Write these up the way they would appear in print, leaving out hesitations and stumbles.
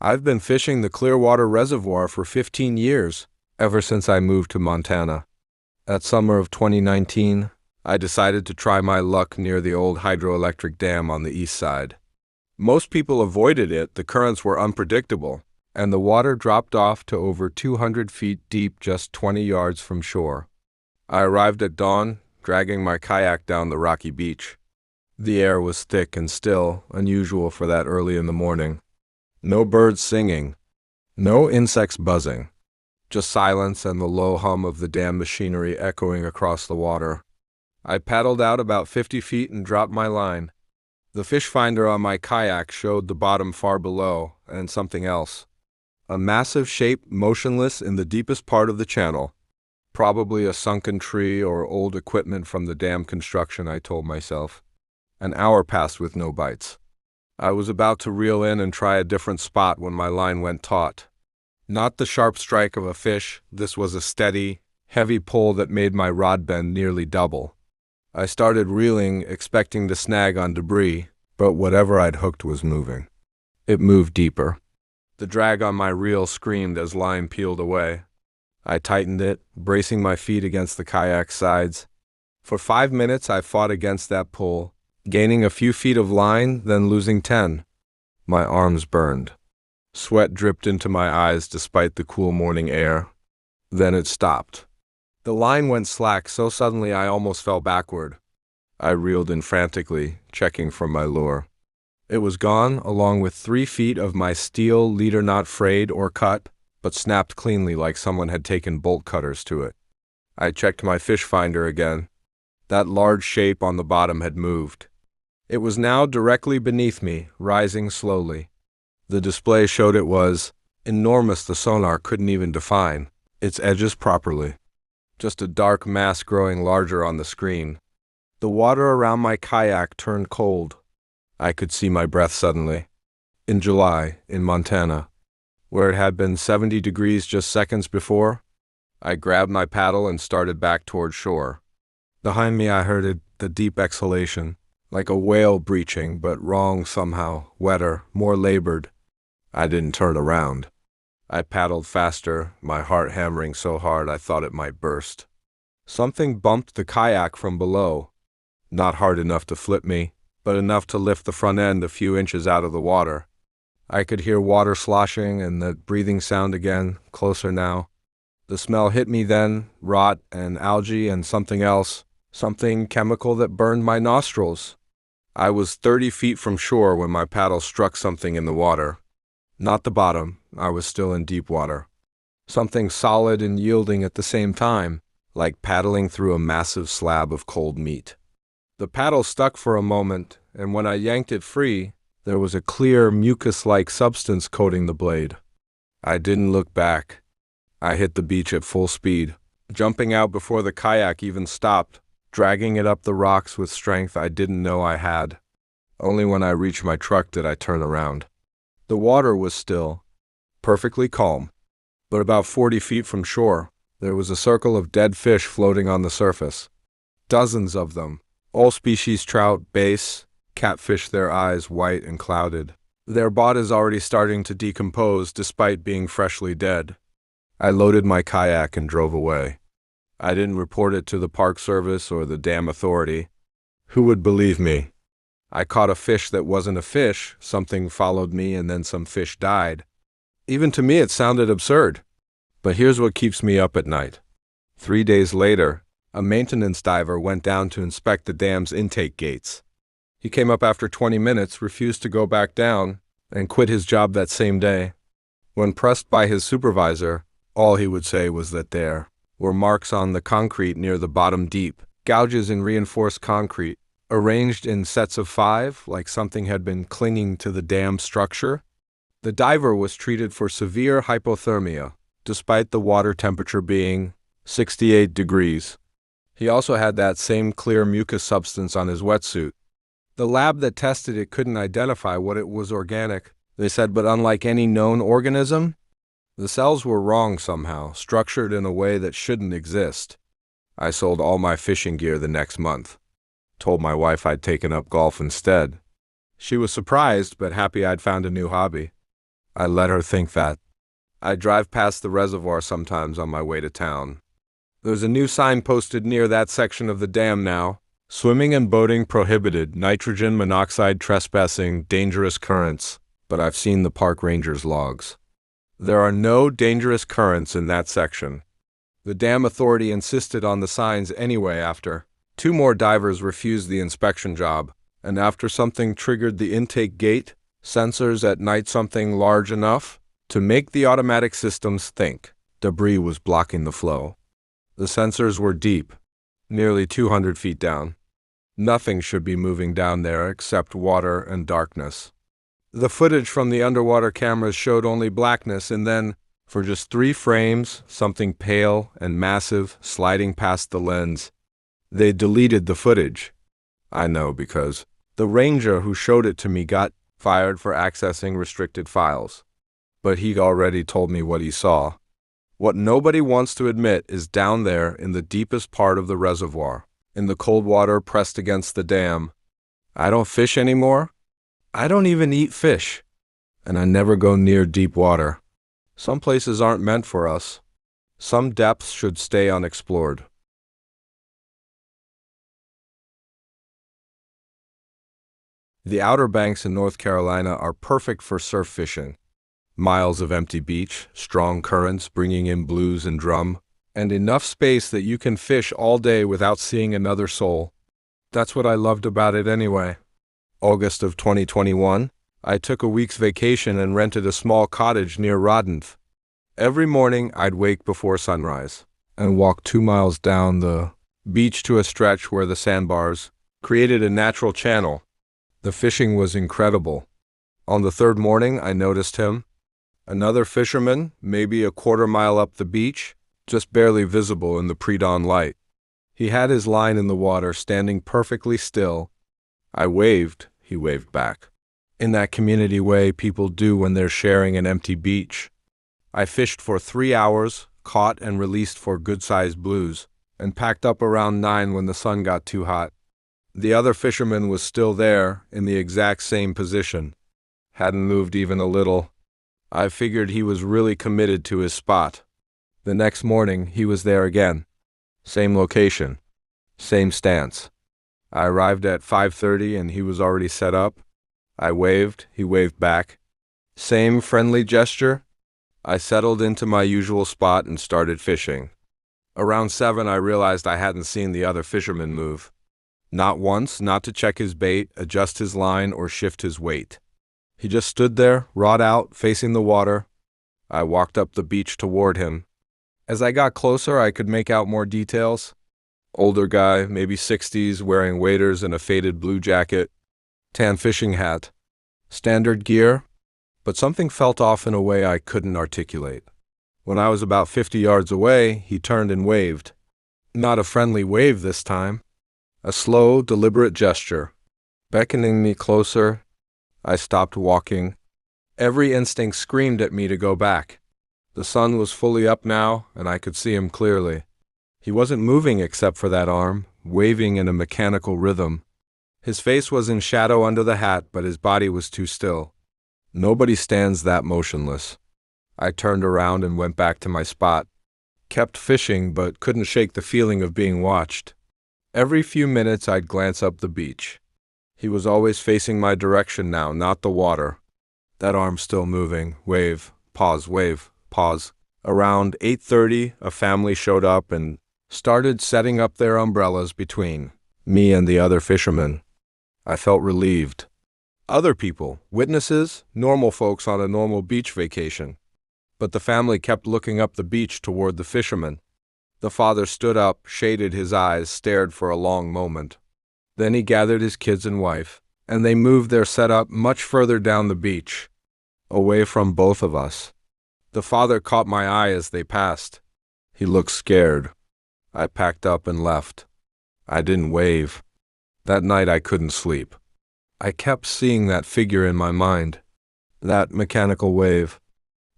I've been fishing the Clearwater Reservoir for 15 years, ever since I moved to Montana. That summer of 2019, I decided to try my luck near the old hydroelectric dam on the east side. Most people avoided it, the currents were unpredictable, and the water dropped off to over 200 feet deep just 20 yards from shore. I arrived at dawn, dragging my kayak down the rocky beach. The air was thick and still, unusual for that early in the morning. No birds singing, no insects buzzing, just silence and the low hum of the dam machinery echoing across the water. I paddled out about 50 feet and dropped my line. The fish finder on my kayak showed the bottom far below, and something else. A massive shape motionless in the deepest part of the channel. Probably a sunken tree or old equipment from the dam construction, I told myself. An hour passed with no bites. I was about to reel in and try a different spot when my line went taut. Not the sharp strike of a fish, this was a steady, heavy pull that made my rod bend nearly double. I started reeling, expecting to snag on debris, but whatever I'd hooked was moving. It moved deeper. The drag on my reel screamed as line peeled away. I tightened it, bracing my feet against the kayak's sides. For 5 minutes I fought against that pull, gaining a few feet of line, then losing 10. My arms burned. Sweat dripped into my eyes despite the cool morning air. Then it stopped. The line went slack so suddenly I almost fell backward. I reeled in frantically, checking for my lure. It was gone, along with 3 feet of my steel leader not frayed or cut, but snapped cleanly like someone had taken bolt cutters to it. I checked my fish finder again. That large shape on the bottom had moved. It was now directly beneath me, rising slowly. The display showed it was enormous. The sonar couldn't even define its edges properly. Just a dark mass growing larger on the screen. The water around my kayak turned cold. I could see my breath suddenly. In July, in Montana, where it had been 70 degrees just seconds before, I grabbed my paddle and started back toward shore. Behind me I heard the deep exhalation, like a whale breaching, but wrong somehow, wetter, more labored. I didn't turn around. I paddled faster, my heart hammering so hard I thought it might burst. Something bumped the kayak from below. Not hard enough to flip me, but enough to lift the front end a few inches out of the water. I could hear water sloshing and the breathing sound again, closer now. The smell hit me then, rot and algae and something else, something chemical that burned my nostrils. I was 30 feet from shore when my paddle struck something in the water. Not the bottom, I was still in deep water. Something solid and yielding at the same time, like paddling through a massive slab of cold meat. The paddle stuck for a moment, and when I yanked it free, there was a clear, mucus-like substance coating the blade. I didn't look back. I hit the beach at full speed, jumping out before the kayak even stopped, dragging it up the rocks with strength I didn't know I had. Only when I reached my truck did I turn around. The water was still, perfectly calm, but about 40 feet from shore, there was a circle of dead fish floating on the surface. Dozens of them, all species trout, bass, catfish, their eyes white and clouded. Their bodies already starting to decompose despite being freshly dead. I loaded my kayak and drove away. I didn't report it to the Park Service or the dam authority. Who would believe me? I caught a fish that wasn't a fish, something followed me and then some fish died. Even to me it sounded absurd. But here's what keeps me up at night. 3 days later, a maintenance diver went down to inspect the dam's intake gates. He came up after 20 minutes, refused to go back down, and quit his job that same day. When pressed by his supervisor, all he would say was that there were marks on the concrete near the bottom deep, gouges in reinforced concrete, arranged in sets of 5, like something had been clinging to the dam structure. The diver was treated for severe hypothermia, despite the water temperature being 68 degrees. He also had that same clear mucus substance on his wetsuit. The lab that tested it couldn't identify what it was organic, they said, but unlike any known organism, the cells were wrong somehow, structured in a way that shouldn't exist. I sold all my fishing gear the next month. Told my wife I'd taken up golf instead. She was surprised, but happy I'd found a new hobby. I let her think that. I drive past the reservoir sometimes on my way to town. There's a new sign posted near that section of the dam now. Swimming and boating prohibited, nitrogen monoxide trespassing, dangerous currents. But I've seen the park ranger's logs. There are no dangerous currents in that section. The dam authority insisted on the signs anyway after 2 more divers refused the inspection job, and after something triggered the intake gate, sensors at night something large enough to make the automatic systems think debris was blocking the flow. The sensors were deep, nearly 200 feet down. Nothing should be moving down there except water and darkness. The footage from the underwater cameras showed only blackness, and then, for just 3 frames, something pale and massive sliding past the lens. They deleted the footage. I know because the ranger who showed it to me got fired for accessing restricted files. But he'd already told me what he saw. What nobody wants to admit is down there in the deepest part of the reservoir, in the cold water pressed against the dam. I don't fish anymore. I don't even eat fish. And I never go near deep water. Some places aren't meant for us. Some depths should stay unexplored. The Outer Banks in North Carolina are perfect for surf fishing. Miles of empty beach, strong currents bringing in blues and drum, and enough space that you can fish all day without seeing another soul. That's what I loved about it anyway. August of 2021, I took a week's vacation and rented a small cottage near Roddenth. Every morning I'd wake before sunrise and walk 2 miles down the beach to a stretch where the sandbars created a natural channel. The fishing was incredible. On the 3rd morning, I noticed him. Another fisherman, maybe a 1/4 mile up the beach, just barely visible in the pre-dawn light. He had his line in the water, standing perfectly still. I waved, he waved back. In that community way people do when they're sharing an empty beach. I fished for 3 hours, caught and released 4 good-sized blues, and packed up around 9 when the sun got too hot. The other fisherman was still there, in the exact same position. Hadn't moved even a little. I figured he was really committed to his spot. The next morning, he was there again. Same location. Same stance. I arrived at 5:30 and he was already set up. I waved, he waved back. Same friendly gesture. I settled into my usual spot and started fishing. Around 7, I realized I hadn't seen the other fisherman move. Not once, not to check his bait, adjust his line, or shift his weight. He just stood there, rod out, facing the water. I walked up the beach toward him. As I got closer, I could make out more details. Older guy, maybe 60s, wearing waders and a faded blue jacket. Tan fishing hat. Standard gear. But something felt off in a way I couldn't articulate. When I was about 50 yards away, he turned and waved. Not a friendly wave this time. A slow, deliberate gesture. Beckoning me closer, I stopped walking. Every instinct screamed at me to go back. The sun was fully up now, and I could see him clearly. He wasn't moving except for that arm, waving in a mechanical rhythm. His face was in shadow under the hat, but his body was too still. Nobody stands that motionless. I turned around and went back to my spot. Kept fishing, but couldn't shake the feeling of being watched. Every few minutes I'd glance up the beach. He was always facing my direction now, not the water. That arm still moving. Wave, pause, wave, pause. Around 8:30, a family showed up and started setting up their umbrellas between me and the other fishermen. I felt relieved. Other people, witnesses, normal folks on a normal beach vacation. But the family kept looking up the beach toward the fishermen. The father stood up, shaded his eyes, stared for a long moment. Then he gathered his kids and wife, and they moved their setup much further down the beach, away from both of us. The father caught my eye as they passed. He looked scared. I packed up and left. I didn't wave. That night I couldn't sleep. I kept seeing that figure in my mind, that mechanical wave.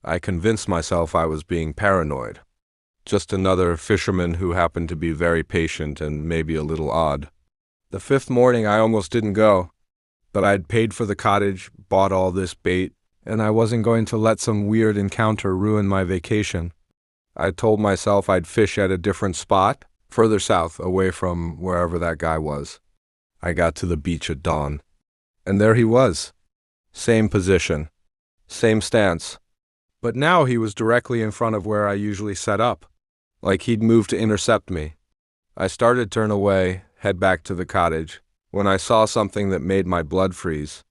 I convinced myself I was being paranoid. Just another fisherman who happened to be very patient and maybe a little odd. The 5th morning I almost didn't go, but I'd paid for the cottage, bought all this bait, and I wasn't going to let some weird encounter ruin my vacation. I told myself I'd fish at a different spot, further south, away from wherever that guy was. I got to the beach at dawn, and there he was. Same position, same stance. But now he was directly in front of where I usually set up, like he'd moved to intercept me. I started to turn away, head back to the cottage, when I saw something that made my blood freeze.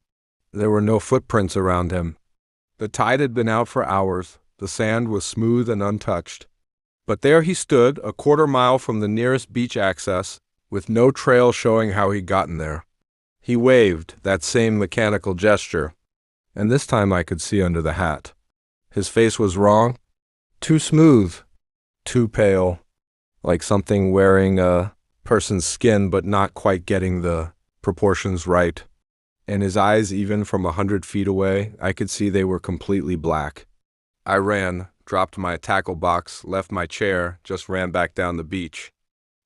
There were no footprints around him. The tide had been out for hours, the sand was smooth and untouched. But there he stood, a quarter-mile from the nearest beach access, with no trail showing how he'd gotten there. He waved, that same mechanical gesture, and this time I could see under the hat. His face was wrong, too smooth, too pale, like something wearing a person's skin but not quite getting the proportions right. And his eyes, even from 100 feet away, I could see they were completely black. I ran, dropped my tackle box, left my chair, just ran back down the beach.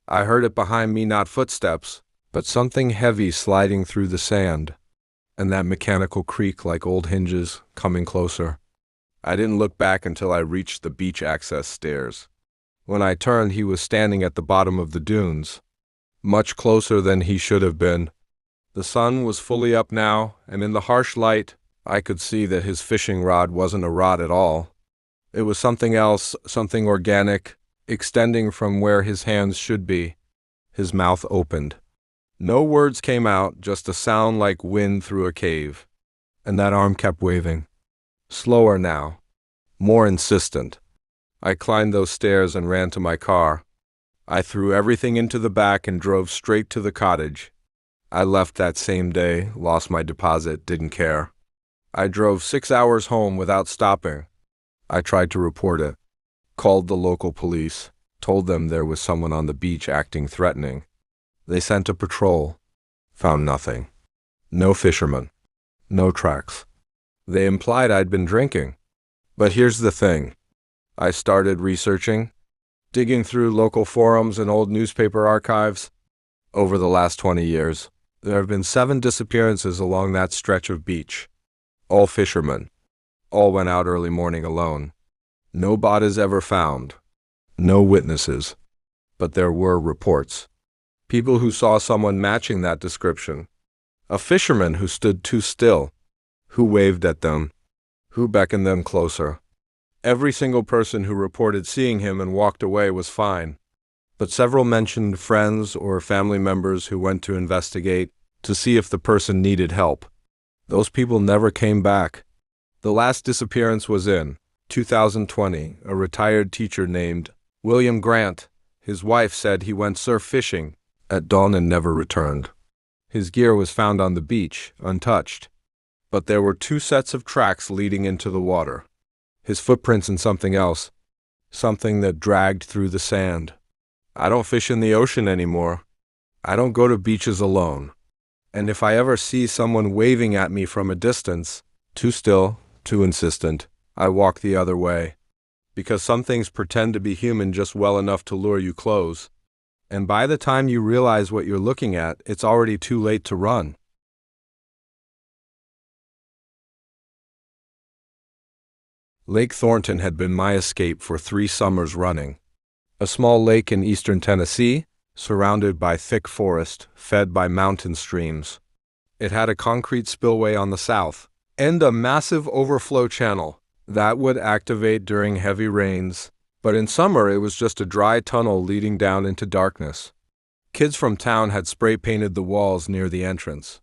I heard it behind me, not footsteps, but something heavy sliding through the sand, and that mechanical creak like old hinges coming closer. I didn't look back until I reached the beach access stairs. When I turned, he was standing at the bottom of the dunes, much closer than he should have been. The sun was fully up now, and in the harsh light, I could see that his fishing rod wasn't a rod at all. It was something else, something organic, extending from where his hands should be. His mouth opened. No words came out, just a sound like wind through a cave. And that arm kept waving. Slower now. More insistent. I climbed those stairs and ran to my car. I threw everything into the back and drove straight to the cottage. I left that same day, lost my deposit, didn't care. I drove 6 hours home without stopping. I tried to report it. Called the local police. Told them there was someone on the beach acting threatening. They sent a patrol. Found nothing. No fisherman. No tracks. They implied I'd been drinking. But here's the thing. I started researching, digging through local forums and old newspaper archives. Over the last 20 years, there have been 7 disappearances along that stretch of beach. All fishermen. All went out early morning alone. No bodies ever found. No witnesses. But there were reports. People who saw someone matching that description. A fisherman who stood too still. Who waved at them. Who beckoned them closer. Every single person who reported seeing him and walked away was fine. But several mentioned friends or family members who went to investigate to see if the person needed help. Those people never came back. The last disappearance was in 2020, a retired teacher named William Grant. His wife said he went surf fishing at dawn and never returned. His gear was found on the beach, untouched. But there were 2 sets of tracks leading into the water. His footprints and something else. Something that dragged through the sand. I don't fish in the ocean anymore. I don't go to beaches alone. And if I ever see someone waving at me from a distance, too still, too insistent, I walk the other way. Because some things pretend to be human just well enough to lure you close. And by the time you realize what you're looking at, it's already too late to run. Lake Thornton had been my escape for 3 summers running. A small lake in eastern Tennessee, surrounded by thick forest, fed by mountain streams. It had a concrete spillway on the south, and a massive overflow channel that would activate during heavy rains, but in summer it was just a dry tunnel leading down into darkness. Kids from town had spray-painted the walls near the entrance.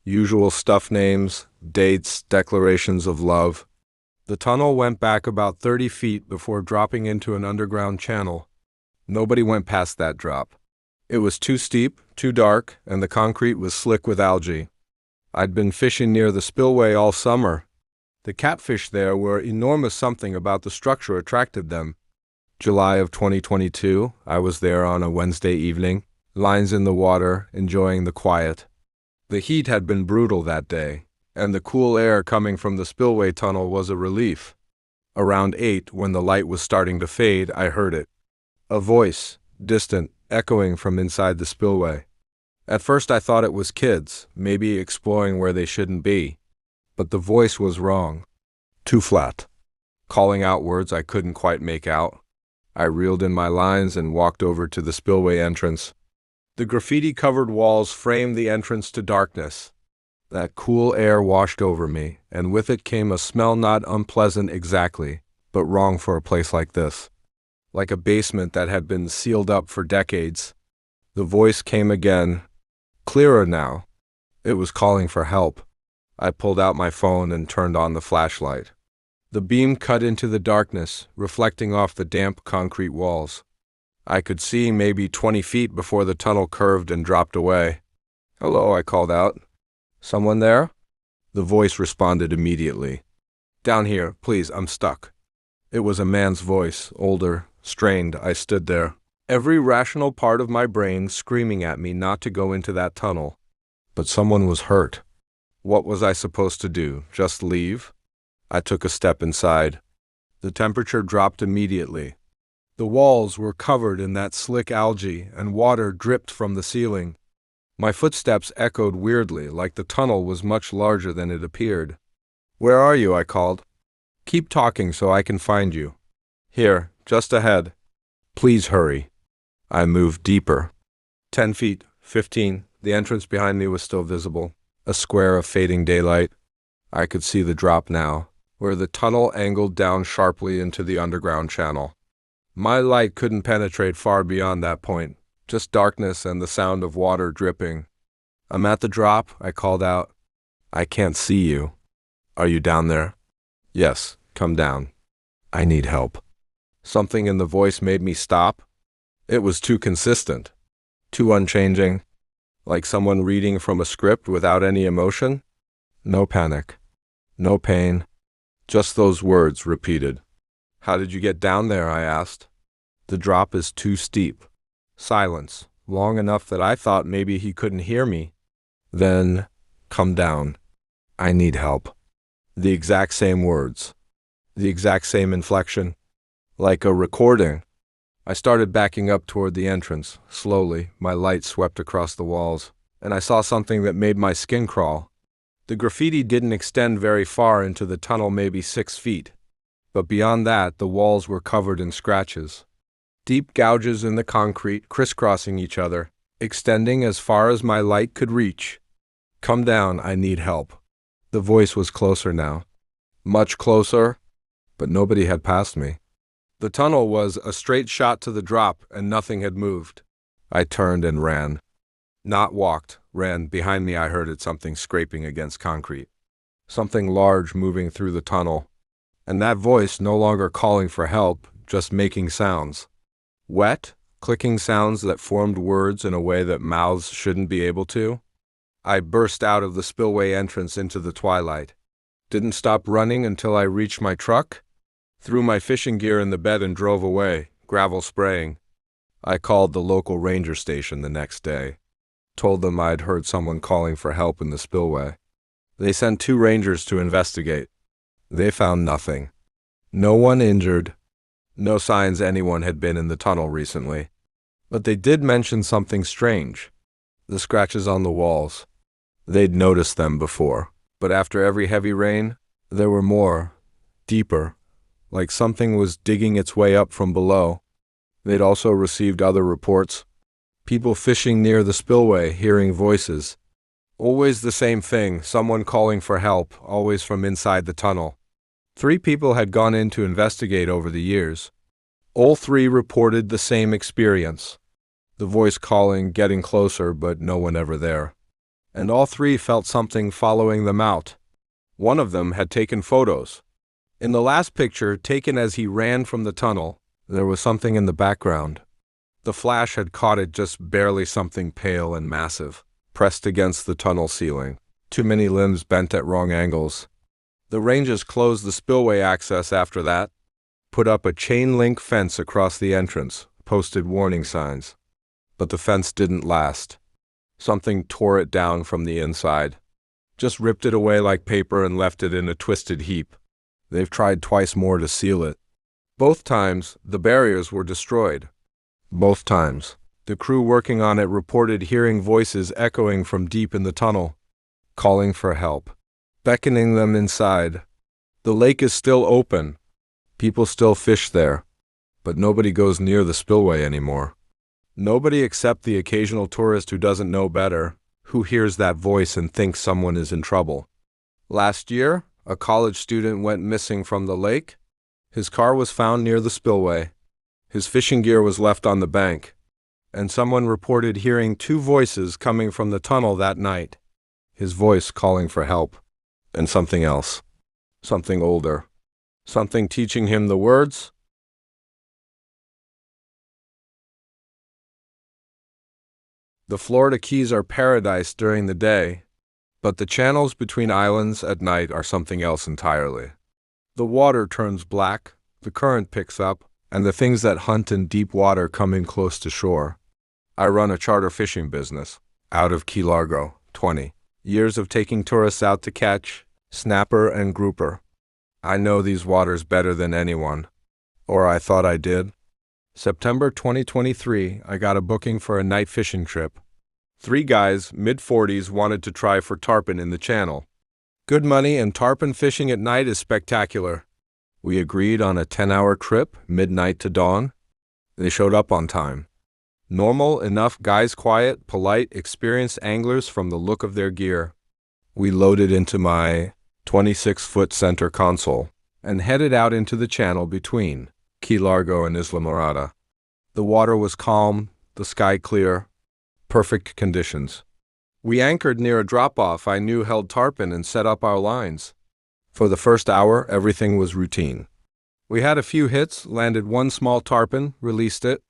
Usual stuff, names, dates, declarations of love. The tunnel went back about 30 feet before dropping into an underground channel. Nobody went past that drop. It was too steep, too dark, and the concrete was slick with algae. I'd been fishing near the spillway all summer. The catfish there were enormous. Something about the structure attracted them. July of 2022, I was there on a Wednesday evening, lines in the water, enjoying the quiet. The heat had been brutal that day, and the cool air coming from the spillway tunnel was a relief. Around 8, when the light was starting to fade, I heard it. A voice, distant, echoing from inside the spillway. At first I thought it was kids, maybe exploring where they shouldn't be. But the voice was wrong. too flat. Calling out words I couldn't quite make out, I reeled in my lines and walked over to the spillway entrance. The graffiti-covered walls framed the entrance to darkness. That cool air washed over me, and with it came a smell not unpleasant exactly, but wrong for a place like this. Like a basement that had been sealed up for decades. The voice came again, clearer now. It was calling for help. I pulled out my phone and turned on the flashlight. The beam cut into the darkness, reflecting off the damp concrete walls. I could see maybe 20 feet before the tunnel curved and dropped away. "Hello," I called out. "Someone there?" The voice responded immediately. "Down here, please, I'm stuck." It was a man's voice, older, strained. I stood there, every rational part of my brain screaming at me not to go into that tunnel. But someone was hurt. What was I supposed to do? Just leave? I took a step inside. The temperature dropped immediately. The walls were covered in that slick algae, and water dripped from the ceiling. My footsteps echoed weirdly, like the tunnel was much larger than it appeared. "Where are you?" I called. "Keep talking so I can find you." "Here, just ahead." "Please hurry." I moved deeper. 10 feet, 15. The entrance behind me was still visible, a square of fading daylight. I could see the drop now, where the tunnel angled down sharply into the underground channel. My light couldn't penetrate far beyond that point, just darkness and the sound of water dripping. "I'm at the drop," I called out. "I can't see you." "Are you down there?" "Yes, come down. I need help." Something in the voice made me stop. It was too consistent, too unchanging, like someone reading from a script without any emotion. No panic, no pain, just those words repeated. "How did you get down there?" I asked. "The drop is too steep." Silence, long enough that I thought maybe he couldn't hear me. Then, "Come down. I need help." The exact same words, the exact same inflection, like a recording. I started backing up toward the entrance. Slowly, my light swept across the walls, and I saw something that made my skin crawl. The graffiti didn't extend very far into the tunnel, maybe 6 feet. But beyond that, the walls were covered in scratches. Deep gouges in the concrete, crisscrossing each other, extending as far as my light could reach. "Come down, I need help." The voice was closer now. Much closer, but nobody had passed me. The tunnel was a straight shot to the drop, and nothing had moved. I turned and ran. Not walked, ran. Behind me I heard something scraping against concrete. Something large moving through the tunnel. And that voice no longer calling for help, just making sounds. Wet, clicking sounds that formed words in a way that mouths shouldn't be able to. I burst out of the spillway entrance into the twilight. Didn't stop running until I reached my truck. Threw my fishing gear in the bed and drove away, gravel spraying. I called the local ranger station the next day. Told them I'd heard someone calling for help in the spillway. They sent 2 rangers to investigate. They found nothing. No one injured. No signs anyone had been in the tunnel recently. But they did mention something strange. The scratches on the walls. They'd noticed them before, but after every heavy rain, there were more, deeper, like something was digging its way up from below. They'd also received other reports. People fishing near the spillway, hearing voices. Always the same thing, someone calling for help, always from inside the tunnel. 3 people had gone in to investigate over the years. All 3 reported the same experience. The voice calling, getting closer, but no one ever there. And all 3 felt something following them out. One of them had taken photos. In the last picture, taken as he ran from the tunnel, there was something in the background. The flash had caught it, just barely, something pale and massive, pressed against the tunnel ceiling. Too many limbs bent at wrong angles. The rangers closed the spillway access after that, put up a chain-link fence across the entrance, posted warning signs. But the fence didn't last. Something tore it down from the inside. Just ripped it away like paper and left it in a twisted heap. They've tried twice more to seal it. Both times, the barriers were destroyed. Both times, the crew working on it reported hearing voices echoing from deep in the tunnel, calling for help, beckoning them inside. The lake is still open. People still fish there, but nobody goes near the spillway anymore. Nobody except the occasional tourist who doesn't know better, who hears that voice and thinks someone is in trouble. Last year, a college student went missing from the lake. His car was found near the spillway. His fishing gear was left on the bank, and someone reported hearing two voices coming from the tunnel that night. His voice calling for help, and something else, something older, something teaching him the words. The Florida Keys are paradise during the day, but the channels between islands at night are something else entirely. The water turns black, the current picks up, and the things that hunt in deep water come in close to shore. I run a charter fishing business out of Key Largo, 20 years of taking tourists out to catch snapper and grouper. I know these waters better than anyone, or I thought I did. September 2023, I got a booking for a night fishing trip. 3 guys, mid-40s, wanted to try for tarpon in the channel. Good money, and tarpon fishing at night is spectacular. We agreed on a 10-hour trip, midnight to dawn. They showed up on time. Normal enough guys, quiet, polite, experienced anglers from the look of their gear. We loaded into my 26-foot center console and headed out into the channel between Key Largo and Isla Morada. The water was calm, the sky clear, perfect conditions. We anchored near a drop-off I knew held tarpon and set up our lines. For the first hour, everything was routine. We had a few hits, landed 1 small tarpon, released it.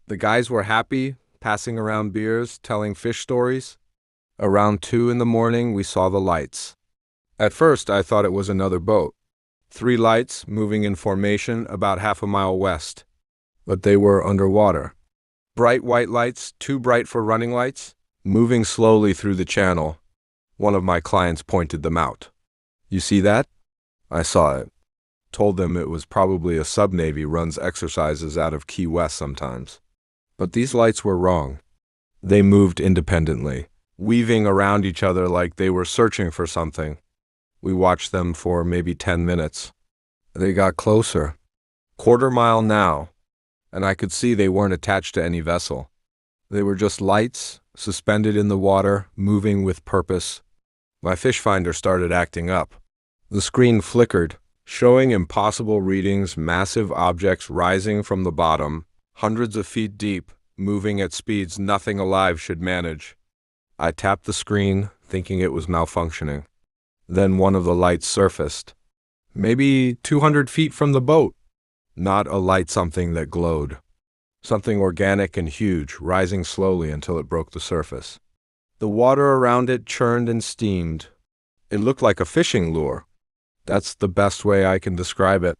The guys were happy, passing around beers, telling fish stories. Around 2 in the morning, we saw the lights. At first, I thought it was another boat. 3 lights, moving in formation about half a mile west. But they were underwater. Bright white lights, too bright for running lights, moving slowly through the channel. One of my clients pointed them out. "You see that?" I saw it. Told them it was probably a sub-Navy runs exercises out of Key West sometimes. But these lights were wrong. They moved independently, weaving around each other like they were searching for something. We watched them for maybe 10 minutes. They got closer. Quarter mile now, and I could see they weren't attached to any vessel. They were just lights, suspended in the water, moving with purpose. My fish finder started acting up. The screen flickered, showing impossible readings, massive objects rising from the bottom, hundreds of feet deep, moving at speeds nothing alive should manage. I tapped the screen, thinking it was malfunctioning. Then one of the lights surfaced, maybe 200 feet from the boat. Not a light, something that glowed. Something organic and huge, rising slowly until it broke the surface. The water around it churned and steamed. It looked like a fishing lure. That's the best way I can describe it.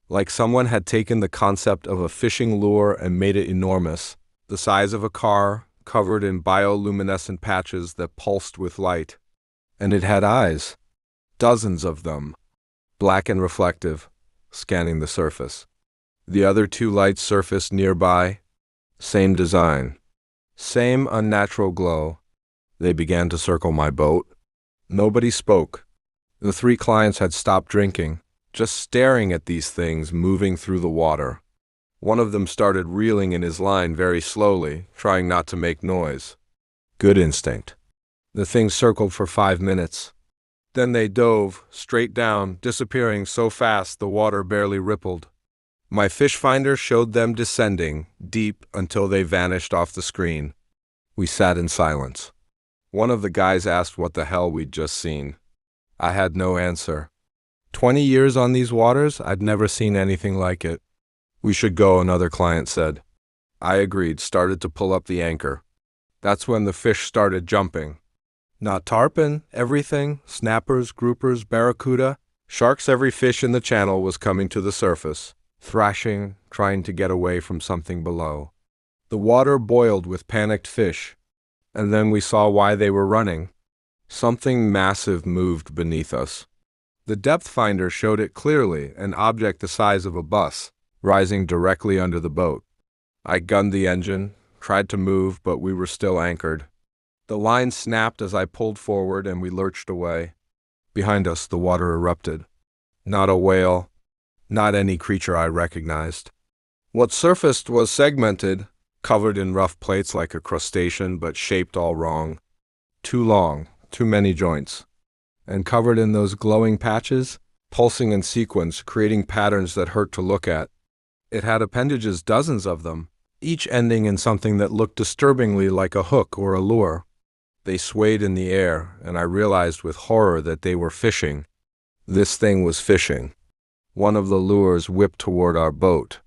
Like someone had taken the concept of a fishing lure and made it enormous, the size of a car, covered in bioluminescent patches that pulsed with light. And it had eyes, dozens of them, black and reflective, scanning the surface. The other 2 lights surfaced nearby, same design, same unnatural glow. They began to circle my boat. Nobody spoke. The 3 clients had stopped drinking, just staring at these things moving through the water. One of them started reeling in his line very slowly, trying not to make noise. Good instinct. The things circled for 5 minutes. Then they dove, straight down, disappearing so fast the water barely rippled. My fish finder showed them descending, deep, until they vanished off the screen. We sat in silence. One of the guys asked what the hell we'd just seen. I had no answer. 20 years on these waters, I'd never seen anything like it. "We should go," another client said. I agreed, started to pull up the anchor. That's when the fish started jumping. Not tarpon, everything, snappers, groupers, barracuda, sharks. Every fish in the channel was coming to the surface, thrashing, trying to get away from something below. The water boiled with panicked fish, and then we saw why they were running. Something massive moved beneath us. The depth finder showed it clearly, an object the size of a bus, rising directly under the boat. I gunned the engine, tried to move, but we were still anchored. The line snapped as I pulled forward and we lurched away. Behind us, the water erupted. Not a whale, not any creature I recognized. What surfaced was segmented, covered in rough plates like a crustacean, but shaped all wrong. Too long, too many joints. And covered in those glowing patches, pulsing in sequence, creating patterns that hurt to look at. It had appendages, dozens of them, each ending in something that looked disturbingly like a hook or a lure. They swayed in the air, and I realized with horror that they were fishing. This thing was fishing. One of the lures whipped toward our boat.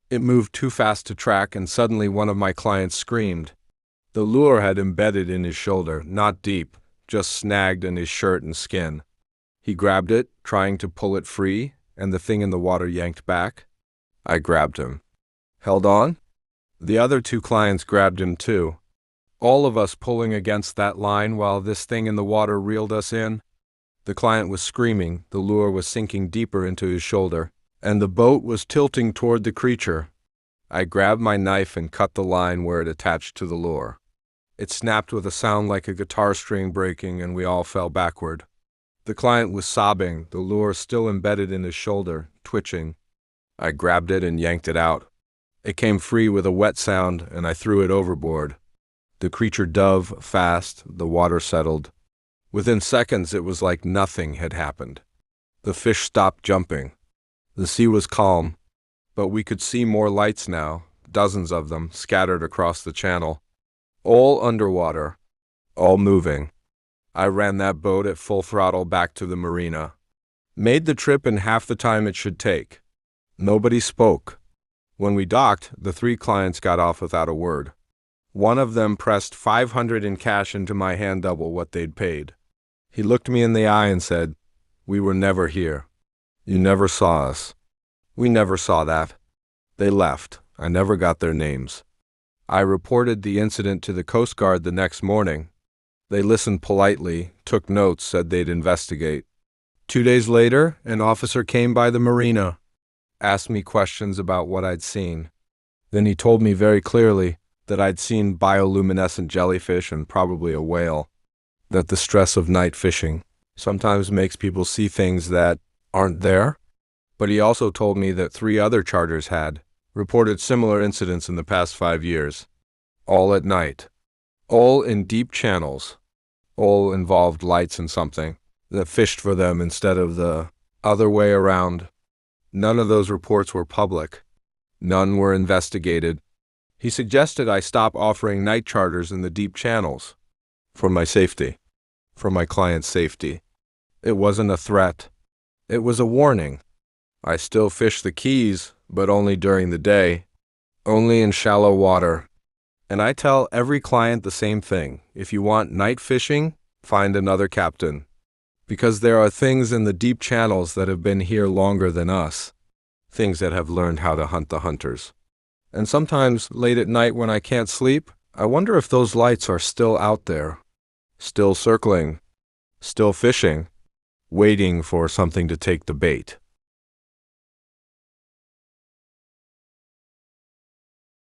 It moved too fast to track, and suddenly one of my clients screamed. The lure had embedded in his shoulder, not deep, just snagged in his shirt and skin. He grabbed it, trying to pull it free, and the thing in the water yanked back. I grabbed him. Held on? The other two clients grabbed him too. All of us pulling against that line while this thing in the water reeled us in. The client was screaming, the lure was sinking deeper into his shoulder, and the boat was tilting toward the creature. I grabbed my knife and cut the line where it attached to the lure. It snapped with a sound like a guitar string breaking, and we all fell backward. The client was sobbing, the lure still embedded in his shoulder, twitching. I grabbed it and yanked it out. It came free with a wet sound, and I threw it overboard. The creature dove fast, the water settled. Within seconds, it was like nothing had happened. The fish stopped jumping. The sea was calm, but we could see more lights now, dozens of them, scattered across the channel. All underwater, all moving. I ran that boat at full throttle back to the marina. Made the trip in half the time it should take. Nobody spoke. When we docked, the three clients got off without a word. One of them pressed $500 in cash into my hand, double what they'd paid. He looked me in the eye and said, "We were never here. You never saw us. We never saw that." They left. I never got their names. I reported the incident to the Coast Guard the next morning. They listened politely, took notes, said they'd investigate. 2 days later, an officer came by the marina, asked me questions about what I'd seen. Then he told me very clearly that I'd seen bioluminescent jellyfish and probably a whale, that the stress of night fishing sometimes makes people see things that aren't there. But he also told me that 3 other charters had reported similar incidents in the past 5 years, all at night, all in deep channels, all involved lights and something that fished for them instead of the other way around. None of those reports were public. None were investigated. He suggested I stop offering night charters in the deep channels. For my safety. For my client's safety. It wasn't a threat. It was a warning. I still fish the Keys, but only during the day. Only in shallow water. And I tell every client the same thing. If you want night fishing, find another captain. Because there are things in the deep channels that have been here longer than us. Things that have learned how to hunt the hunters. And sometimes, late at night when I can't sleep, I wonder if those lights are still out there. Still circling. Still fishing. Waiting for something to take the bait.